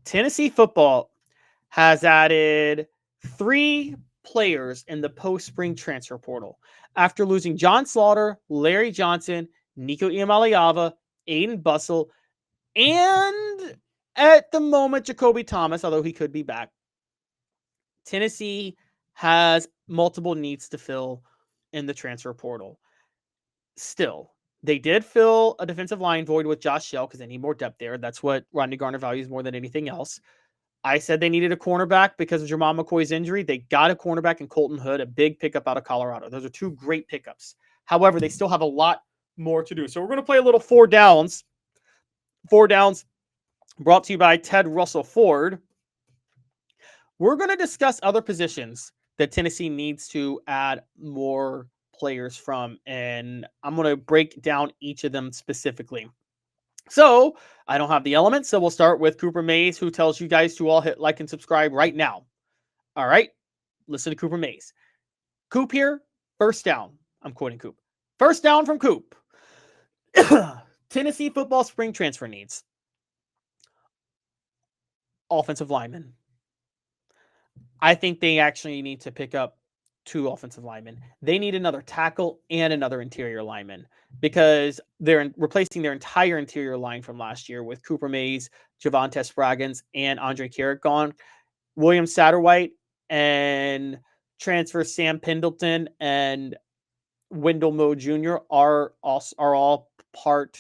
Tennessee football has added 3 players in the post-spring transfer portal after losing John Slaughter, Larry Johnson, Nico Iamaleava, Aiden Bussell, and at the moment, Jacoby Thomas, although he could be back. Tennessee has multiple needs to fill in the transfer portal. Still, they did fill a defensive line void with Josh Shell because they need more depth there. That's what Rodney Garner values more than anything else. I said they needed a cornerback because of Jermon McCoy's injury. They got a cornerback in Colton Hood, a big pickup out of Colorado. Those are 2 great pickups. However, they still have a lot more to do. So we're going to play a little 4 downs. 4 downs brought to you by Ted Russell Ford. We're going to discuss other positions that Tennessee needs to add more players from, and I'm going to break down each of them specifically. So I don't have the elements, so we'll start with Cooper Mays, who tells you guys to all hit like and subscribe right now. All right, listen to Cooper Mays. Coop here, first down. I'm quoting Coop. First down from Coop. Tennessee football spring transfer needs offensive linemen. I think they actually need to pick up 2 offensive linemen. They need another tackle and another interior lineman because they're replacing their entire interior line from last year with Cooper Mays, Javonte Spraggins, and Andre Carrick gone. William Satterwhite and transfer Sam Pendleton and Wendell Moe Jr. are all part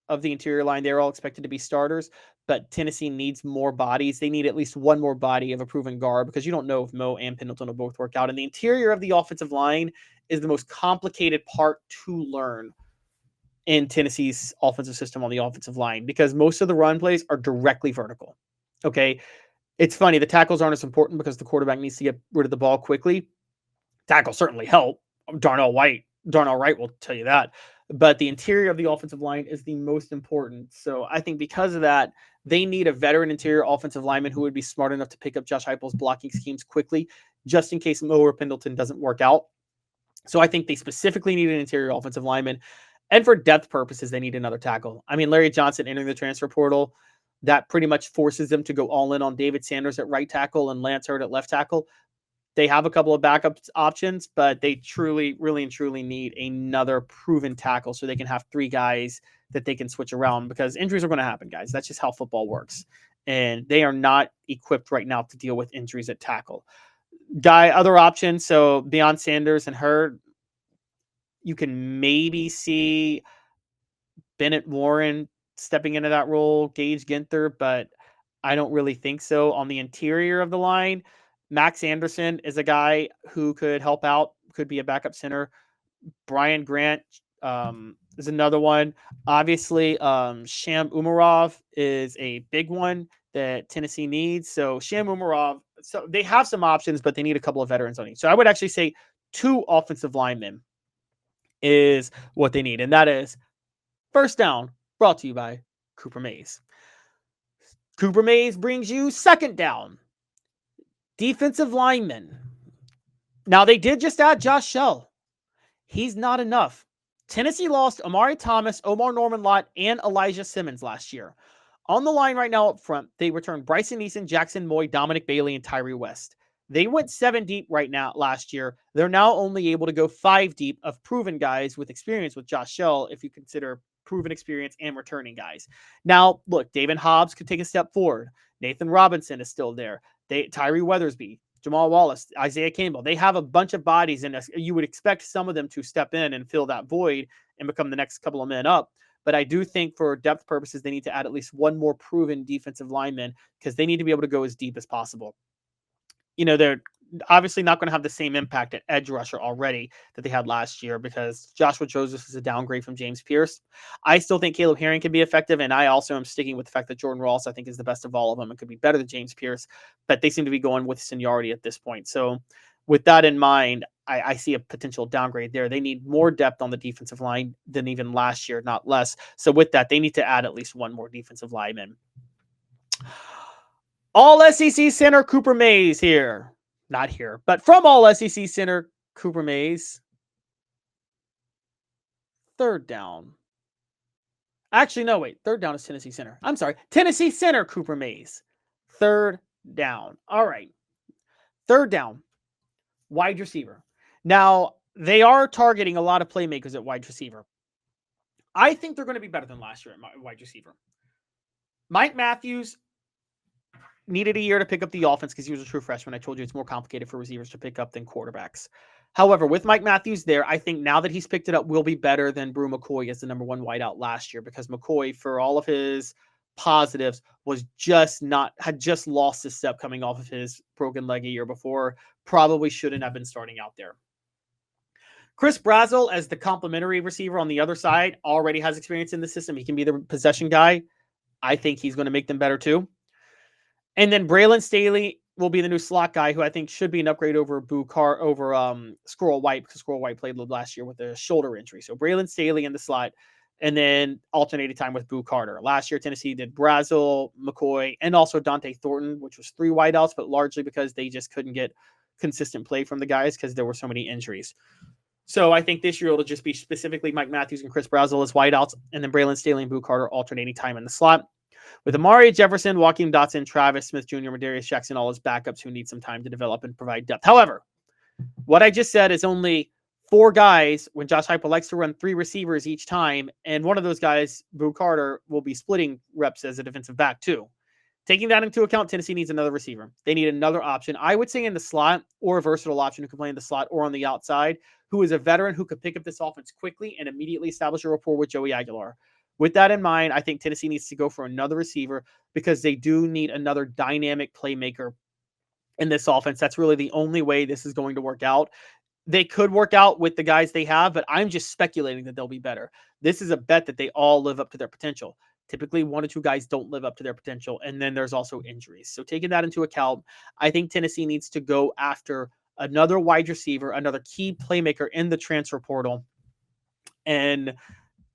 of the interior line. They're all expected to be starters, but Tennessee needs more bodies. They need at least one more body of a proven guard because you don't know if Moe and Pendleton will both work out. And the interior of the offensive line is the most complicated part to learn in Tennessee's offensive system on the offensive line because most of the run plays are directly vertical. Okay. It's funny. The tackles aren't as important because the quarterback needs to get rid of the ball quickly. Tackles certainly help. Darnell Wright will tell you that. But the interior of the offensive line is the most important. So I think because of that, they need a veteran interior offensive lineman who would be smart enough to pick up Josh Heupel's blocking schemes quickly, just in case Moe or Pendleton doesn't work out. So I think they specifically need an interior offensive lineman. And for depth purposes, they need another tackle. I mean, Larry Johnson entering the transfer portal, that pretty much forces them to go all in on David Sanders at right tackle and Lance Hurd at left tackle. They have a couple of backup options, but they really and truly need another proven tackle so they can have 3 guys that they can switch around because injuries are going to happen, guys. That's just how football works. And they are not equipped right now to deal with injuries at tackle. Other options, so beyond Sanders and Hurd, you can maybe see Bennett Warren stepping into that role, Gage Ginther, but I don't really think so. On the interior of the line, Max Anderson is a guy who could help out, could be a backup center. Brian Grant is another one. Obviously, Sham Umarov is a big one that Tennessee needs. So Sham Umarov, so they have some options, but they need a couple of veterans on each. So I would actually say 2 offensive linemen is what they need. And that is first down, brought to you by Cooper Mays. Cooper Mays brings you second down. Defensive lineman. Now, they did just add Josh Shell. He's not enough. Tennessee lost Amari Thomas, Omar Norman-Lott, and Elijah Simmons last year. On the line right now up front, they returned Bryson Eason, Jackson Moy, Dominic Bailey, and Tyree West. They went 7 deep right now last year. They're now only able to go 5 deep of proven guys with experience with Josh Shell, if you consider proven experience and returning guys. Now, look, David Hobbs could take a step forward. Nathan Robinson is still there. Tyree Weathersby, Jamal Wallace, Isaiah Campbell. They have a bunch of bodies, and you would expect some of them to step in and fill that void and become the next couple of men up. But I do think for depth purposes, they need to add at least one more proven defensive lineman because they need to be able to go as deep as possible. You know, they're obviously not going to have the same impact at edge rusher already that they had last year because Joshua Joseph is a downgrade from James Pierce. I still think Caleb Herring can be effective, and I also am sticking with the fact that Jordan Ross, I think, is the best of all of them and could be better than James Pierce, but they seem to be going with seniority at this point. So with that in mind, I see a potential downgrade there. They need more depth on the defensive line than even last year, not less. So with that, they need to add at least one more defensive lineman. All SEC center Cooper Mays here. Not here, but from All SEC center Cooper Mays. Third down. Actually, no, wait. Third down is Tennessee center. I'm sorry. Tennessee center Cooper Mays. Third down. All right. Third down, wide receiver. Now, they are targeting a lot of playmakers at wide receiver. I think they're going to be better than last year at wide receiver. Mike Matthews needed a year to pick up the offense because he was a true freshman. I told you it's more complicated for receivers to pick up than quarterbacks. However, with Mike Matthews there, I think now that he's picked it up, will be better than Brew McCoy as the number one wideout last year, because McCoy, for all of his positives, was had just lost his step coming off of his broken leg a year before. Probably shouldn't have been starting out there. Chris Brazzell, as the complementary receiver on the other side, already has experience in the system. He can be the possession guy. I think he's going to make them better too. And then Braylon Staley will be the new slot guy, who I think should be an upgrade over Squirrel White, because Squirrel White played last year with a shoulder injury. So Braylon Staley in the slot, and then alternating time with Boo Carter. Last year, Tennessee did Brazzell, McCoy, and also Dante Thornton, which was 3 wideouts, but largely because they just couldn't get consistent play from the guys because there were so many injuries. So I think this year it'll just be specifically Mike Matthews and Chris Brazzell as wideouts, and then Braylon Staley and Boo Carter alternating time in the slot, with Amari Jefferson, Joaquin Dotson, Travis Smith Jr., Madarius Jackson, all his backups who need some time to develop and provide depth. However, what I just said is only 4 guys when Josh Heupel likes to run 3 receivers each time, and one of those guys, Boo Carter, will be splitting reps as a defensive back too. Taking that into account, Tennessee needs another receiver. They need another option, I would say in the slot, or a versatile option who can play in the slot or on the outside, who is a veteran who could pick up this offense quickly and immediately establish a rapport with Joey Aguilar. With that in mind, I think Tennessee needs to go for another receiver, because they do need another dynamic playmaker in this offense. That's really the only way this is going to work out. They could work out with the guys they have, but I'm just speculating that they'll be better. This is a bet that they all live up to their potential. Typically, 1 or 2 guys don't live up to their potential, and then there's also injuries. So taking that into account, I think Tennessee needs to go after another wide receiver, another key playmaker in the transfer portal, and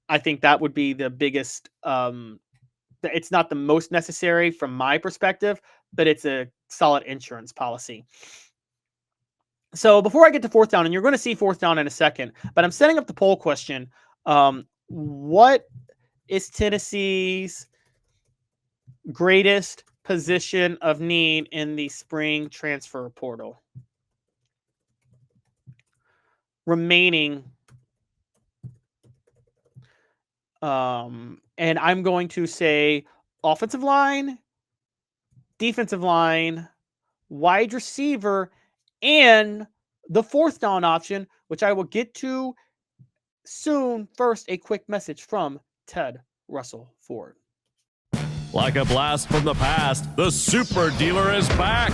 I think that would be the biggest. It's not the most necessary from my perspective, but it's a solid insurance policy. So before I get to fourth down, and you're going to see fourth down in a second, but I'm setting up the poll question. What is Tennessee's greatest position of need in the spring transfer portal? Remaining. And I'm going to say offensive line, defensive line, wide receiver, and the fourth down option, which I will get to soon. First, a quick message from Ted Russell Ford. Like a blast from the past, the Super Dealer is back.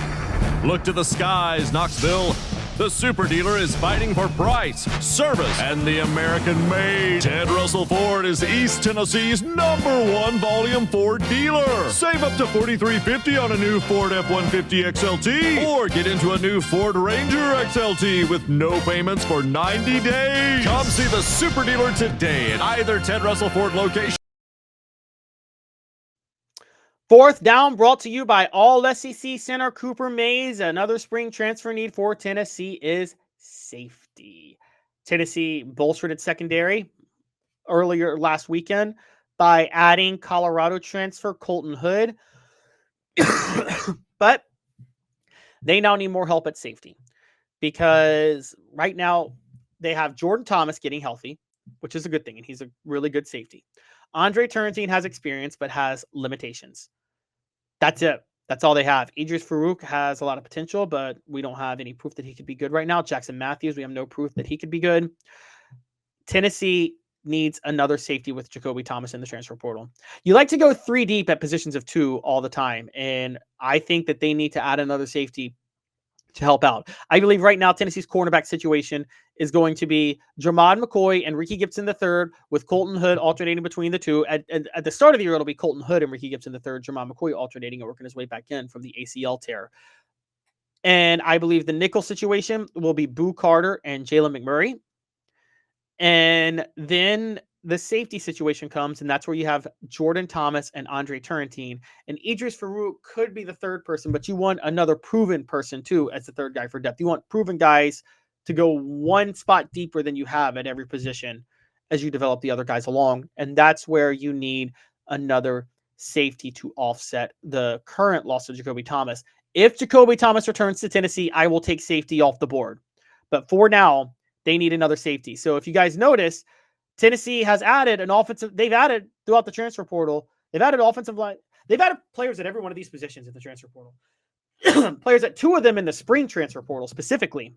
Look to the skies, Knoxville. The Super Dealer is fighting for price, service, and the American-made. Ted Russell Ford is East Tennessee's #1 volume Ford dealer. Save up to $4,350 on a new Ford F-150 XLT, or get into a new Ford Ranger XLT with no payments for 90 days. Come see the Super Dealer today at either Ted Russell Ford location. Fourth down brought to you by All SEC center Cooper Mays. Another spring transfer need for Tennessee is safety. Tennessee bolstered its secondary earlier last weekend by adding Colorado transfer Colton Hood. But they now need more help at safety, because right now they have Jordan Thomas getting healthy, which is a good thing, and he's a really good safety. Andre Turrentine has experience but has limitations. That's it. That's all they have. Idris Farouk has a lot of potential, but we don't have any proof that he could be good right now. Jackson Matthews, we have no proof that he could be good. Tennessee needs another safety with Jacoby Thomas in the transfer portal. You like to go 3 deep at positions of 2 all the time, and I think that they need to add another safety to help out. I believe right now Tennessee's cornerback situation is going to be Jermod McCoy and Ricky Gibson III, with Colton Hood alternating between the two. At the start of the year, it'll be Colton Hood and Ricky Gibson III, Jermod McCoy alternating and working his way back in from the ACL tear. And I believe the nickel situation will be Boo Carter and Jalen McMurray. And then the safety situation comes, and that's where you have Jordan Thomas and Andre Turrentine. And Idris Farouk could be the third person, but you want another proven person too as the third guy for depth. You want proven guys to go 1 spot deeper than you have at every position as you develop the other guys along. And that's where you need another safety to offset the current loss of Jacoby Thomas. If Jacoby Thomas returns to Tennessee, I will take safety off the board. But for now, they need another safety. So if you guys notice, Tennessee has added an offensive. They've added throughout the transfer portal. They've added offensive line. They've added players at every one of these positions in the transfer portal. Players at 2 of them in the spring transfer portal specifically.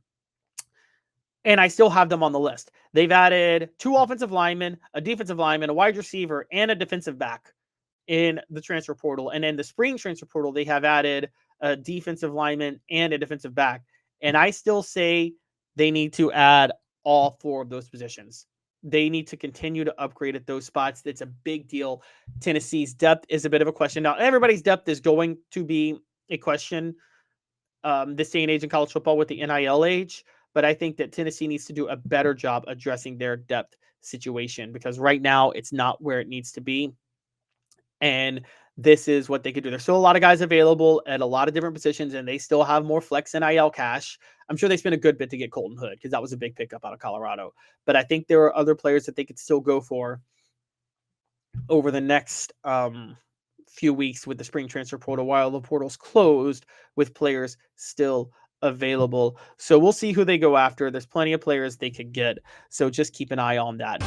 And I still have them on the list. They've added 2 offensive linemen, a defensive lineman, a wide receiver, and a defensive back in the transfer portal. And in the spring transfer portal, they have added a defensive lineman and a defensive back. And I still say they need to add all 4 of those positions. They need to continue to upgrade at those spots. That's a big deal. Tennessee's depth is a bit of a question. Now, everybody's depth is going to be a question this day and age in college football with the NIL age. But I think that Tennessee needs to do a better job addressing their depth situation, because right now it's not where it needs to be. And this is what they could do. There's still a lot of guys available at a lot of different positions, and they still have more flex NIL cash. I'm sure they spent a good bit to get Colton Hood, because that was a big pickup out of Colorado. But I think there are other players that they could still go for over the next few weeks with the spring transfer portal, while the portal's closed, with players still available. So we'll see who they go after. There's plenty of players they could get. So just keep an eye on that.